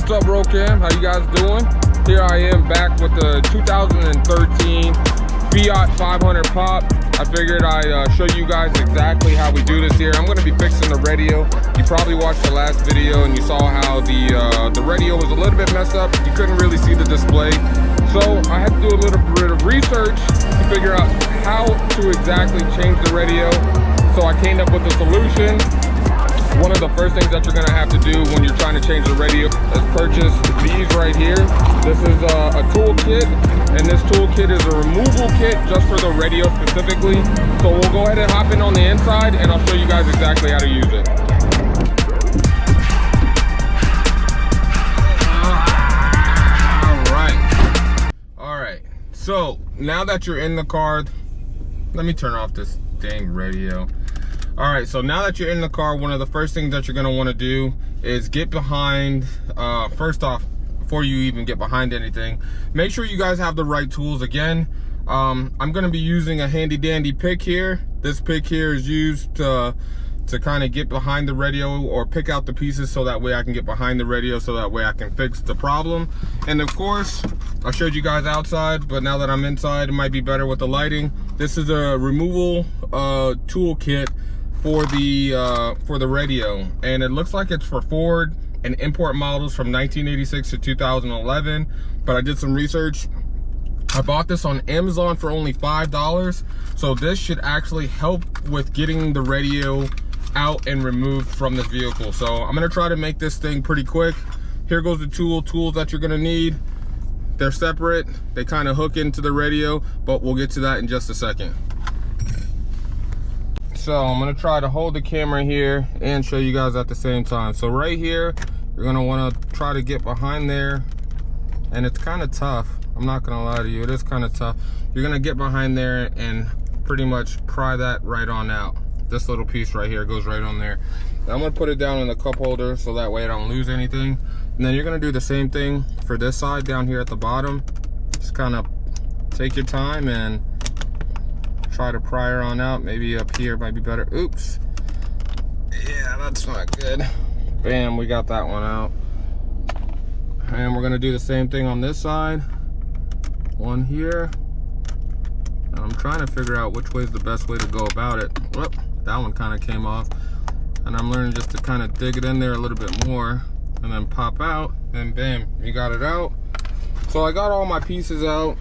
What's up, bro Cam? How you guys doing? Here I am back with the 2013 Fiat 500 Pop. I figured I'd show you guys exactly how we do this here. I'm going to be fixing the radio. You probably watched the last video and you saw how the radio was a little bit messed up. You couldn't really see the display. So I had to do a little bit of research to figure out how to exactly change the radio. So I came up with a solution. One of the first things that you're going to have to do when you're trying to change the radio is purchase these right here. This is a tool kit, and this tool kit is a removal kit just for the radio specifically. So we'll go ahead and hop in on the inside and I'll show you guys exactly how to use it. All right. So now that you're in the car, let me turn off this dang radio. All right, so now that you're in the car, one of the first things that you're gonna wanna do is get behind, first off, before you even get behind anything, make sure you guys have the right tools. Again, I'm gonna be using a handy dandy pick here. This pick here is used to kind of get behind the radio or pick out the pieces so that way I can get behind the radio so that way I can fix the problem. And of course, I showed you guys outside, but now that I'm inside, it might be better with the lighting. This is a removal tool kit for the radio, and it looks like it's for Ford and import models from 1986 to 2011. But I did some research. I bought this on Amazon for only $5, so this should actually help with getting the radio out and removed from the vehicle. So I'm gonna try to make this thing pretty quick. Here goes the tools that you're gonna need. They're separate, they kind of hook into the radio, but we'll get to that in just a second. So I'm gonna try to hold the camera here and show you guys at the same time. So right here, you're gonna wanna try to get behind there, and it's kind of tough. I'm not gonna lie to you, it is kind of tough. You're gonna get behind there and pretty much pry that right on out. This little piece right here goes right on there. Now I'm gonna put it down in the cup holder so that way I don't lose anything. And then you're gonna do the same thing for this side down here at the bottom. Just kind of take your time and try to pry her on out. Maybe up here might be better. Oops. Yeah, that's not good. Bam, we got that one out. And we're gonna do the same thing on this side. One here. And I'm trying to figure out which way is the best way to go about it. Whoop, that one kind of came off. And I'm learning just to kind of dig it in there a little bit more and then pop out, and bam, you got it out. So I got all my pieces out.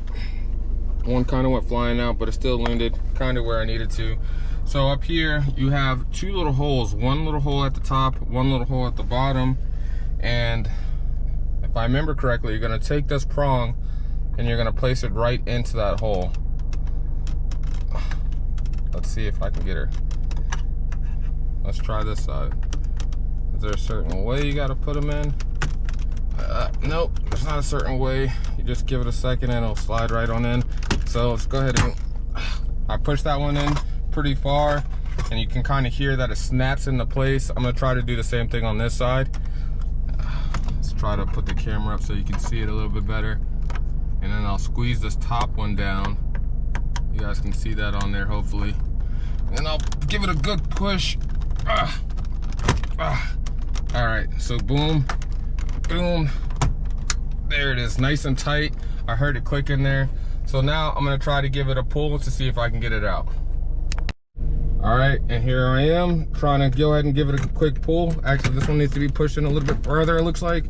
One kind of went flying out, but it still landed kind of where I needed to. So up here, you have two little holes. One little hole at the top, one little hole at the bottom. And if I remember correctly, you're gonna take this prong and you're gonna place it right into that hole. Let's see if I can get her. Let's try this side. Is there a certain way you gotta put them in? Nope, there's not a certain way. You just give it a second and it'll slide right on in. So let's go ahead and, I pushed that one in pretty far and you can kind of hear that it snaps into place. I'm gonna try to do the same thing on this side. Let's try to put the camera up so you can see it a little bit better. And then I'll squeeze this top one down. You guys can see that on there hopefully. And I'll give it a good push. All right, so boom, boom. There it is, nice and tight. I heard it click in there. So now I'm gonna try to give it a pull to see if I can get it out. All right, and here I am trying to go ahead and give it a quick pull. Actually, this one needs to be pushing a little bit further, it looks like.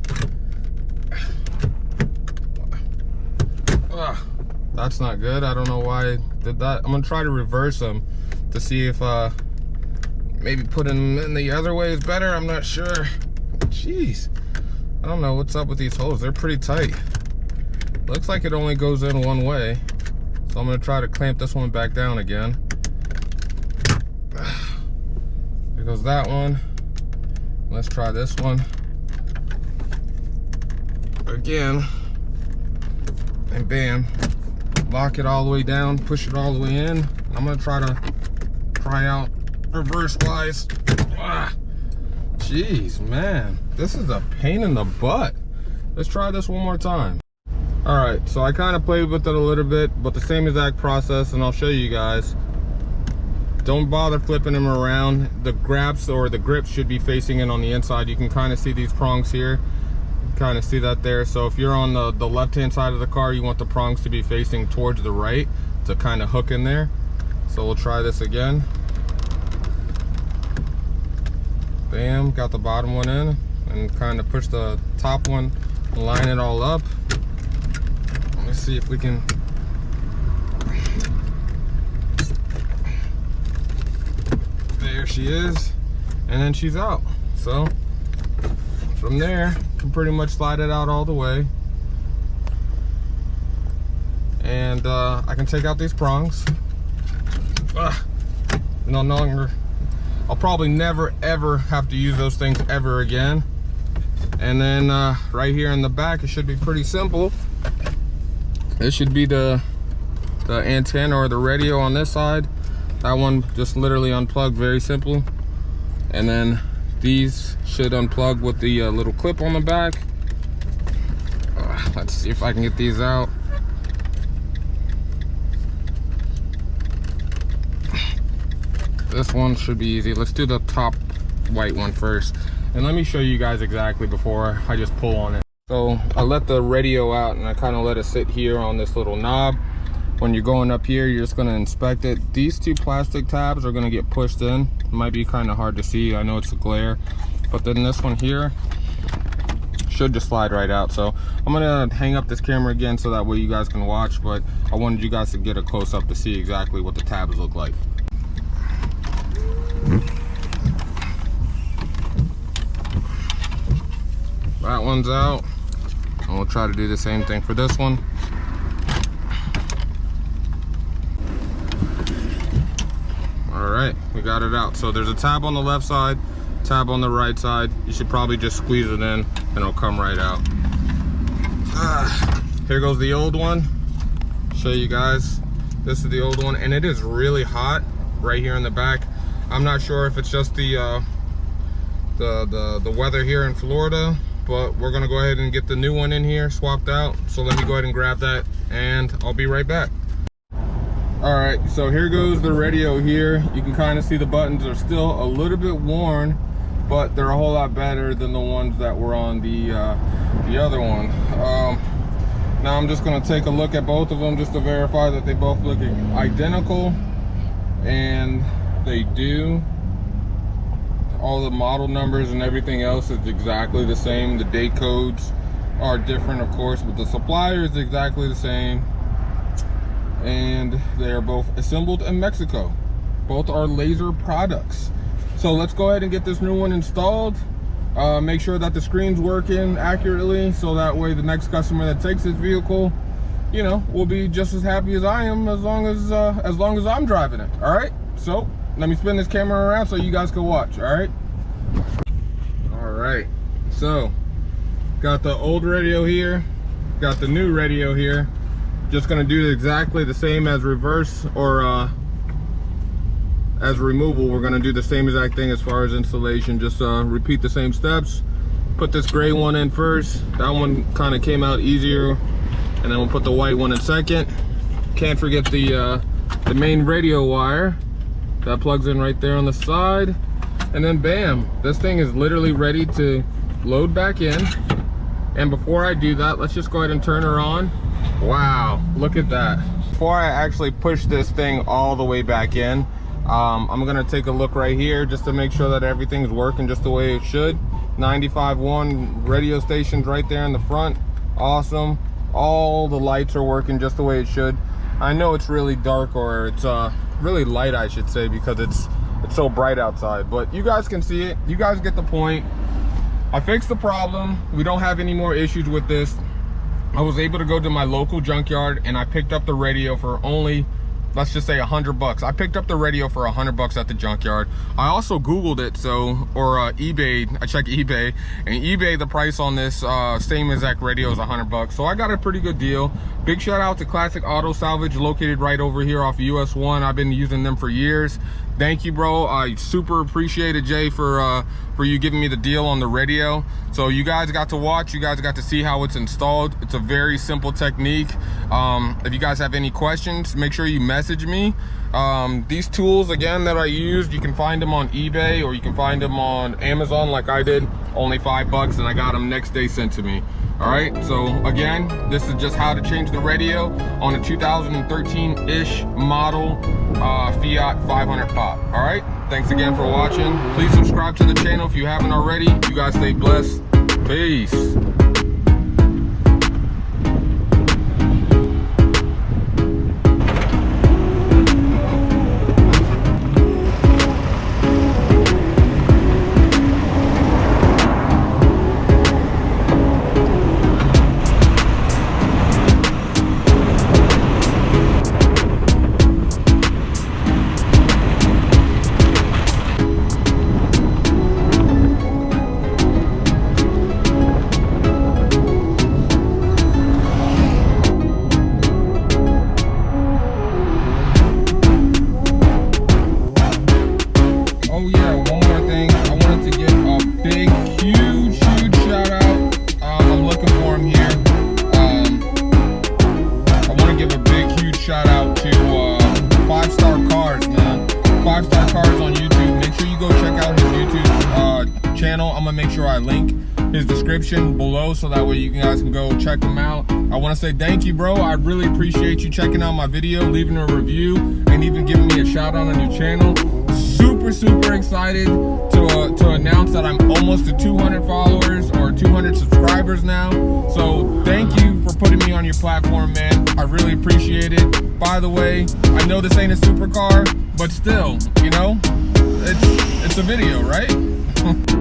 That's not good. I don't know why I did that. I'm gonna try to reverse them to see if maybe putting them in the other way is better. I'm not sure. Jeez, I don't know what's up with these holes. They're pretty tight. Looks like it only goes in one way. So I'm gonna try to clamp this one back down again. Here goes that one. Let's try this one again. And bam, lock it all the way down, push it all the way in. I'm gonna try to pry out reverse wise. Jeez, man, this is a pain in the butt. Let's try this one more time. All right, so I kind of played with it a little bit, but the same exact process, and I'll show you guys. Don't bother flipping them around. The grabs or the grips should be facing in on the inside. You can kind of see these prongs here. Kind of see that there. So if you're on the left hand side of the car, you want the prongs to be facing towards the right to kind of hook in there. So we'll try this again. Bam, got the bottom one in, and kind of push the top one, line it all up. Let's see if we can. There she is, and then she's out. So from there, can pretty much slide it out all the way, and I can take out these prongs. No longer, I'll probably never ever have to use those things ever again. And then right here in the back, it should be pretty simple. This should be the antenna or the radio on this side. That one just literally unplugged, very simple. And then these should unplug with the little clip on the back. Let's see if I can get these out. This one should be easy. Let's do the top white one first. And let me show you guys exactly before I just pull on it. So I let the radio out and I kind of let it sit here on this little knob. When you're going up here, you're just going to inspect it. These two plastic tabs are going to get pushed in. It might be kind of hard to see. I know it's a glare. But then this one here should just slide right out. So I'm going to hang up this camera again so that way you guys can watch. But I wanted you guys to get a close up to see exactly what the tabs look like. That one's out, and we'll try to do the same thing for this one. All right, we got it out. So there's a tab on the left side, tab on the right side. You should probably just squeeze it in and it'll come right out. Here goes the old one. Show you guys. This is the old one, and it is really hot right here in the back. I'm not sure if it's just the weather here in Florida, but we're gonna go ahead and get the new one in here swapped out. So let me go ahead and grab that, and I'll be right back. All right, so here goes the radio here. You can kind of see the buttons are still a little bit worn, but they're a whole lot better than the ones that were on the other one. Now I'm just gonna take a look at both of them just to verify that they both look identical, and they do. All the model numbers and everything else is exactly the same. The date codes are different, of course, but the supplier is exactly the same. And they are both assembled in Mexico. Both are laser products. So let's go ahead and get this new one installed. Make sure that the screen's working accurately, so that way the next customer that takes this vehicle, you know, will be just as happy as I am, as long as I'm driving it. All right, so let me spin this camera around so you guys can watch. All right, so got the old radio here, got the new radio here. Just gonna do exactly the same as reverse or as removal. We're gonna do the same exact thing as far as installation. Just repeat the same steps. Put this gray one in first. That one kind of came out easier, and then we'll put the white one in second. Can't forget the main radio wire. That plugs in right there on the side, and then bam, this thing is literally ready to load back in. And before I do that, let's just go ahead and turn her on. Wow, look at that. Before I actually push this thing all the way back in, I'm gonna take a look right here just to make sure that everything's working just the way it should. 95.1 radio stations right there in the front. Awesome. All the lights are working just the way it should. I know it's really dark, or it's really light, I should say, because it's so bright outside, but you guys can see it. You guys get the point. I fixed the problem. We don't have any more issues with this. I was able to go to my local junkyard and I picked up the radio for only, let's just say $100. I picked up the radio for $100 at the junkyard. I also Googled it, or eBay. I checked eBay, and eBay, the price on this same exact radio is $100. So I got a pretty good deal. Big shout out to Classic Auto Salvage, located right over here off US 1. I've been using them for years. Thank you, bro. I super appreciate it, Jay, for you giving me the deal on the radio. So you guys got to watch, you guys got to see how it's installed. It's a very simple technique. If you guys have any questions, make sure you message me. These tools, again, that I used, you can find them on eBay, or you can find them on Amazon like I did, only $5, and I got them next day sent to me. All right, so again, this is just how to change the radio on a 2013-ish model Fiat 500 pop. All right, thanks again for watching. Please subscribe to the channel if you haven't already. You guys stay blessed. Peace. Channel. I'm gonna make sure I link his description below so that way you guys can go check him out. I want to say thank you, bro. I really appreciate you checking out my video, leaving a review, and even giving me a shout out on your channel. Super excited to announce that I'm almost to 200 followers or 200 subscribers now. So thank you for putting me on your platform, man. I really appreciate it. By the way, I know this ain't a supercar, but still, you know, it's a video, right?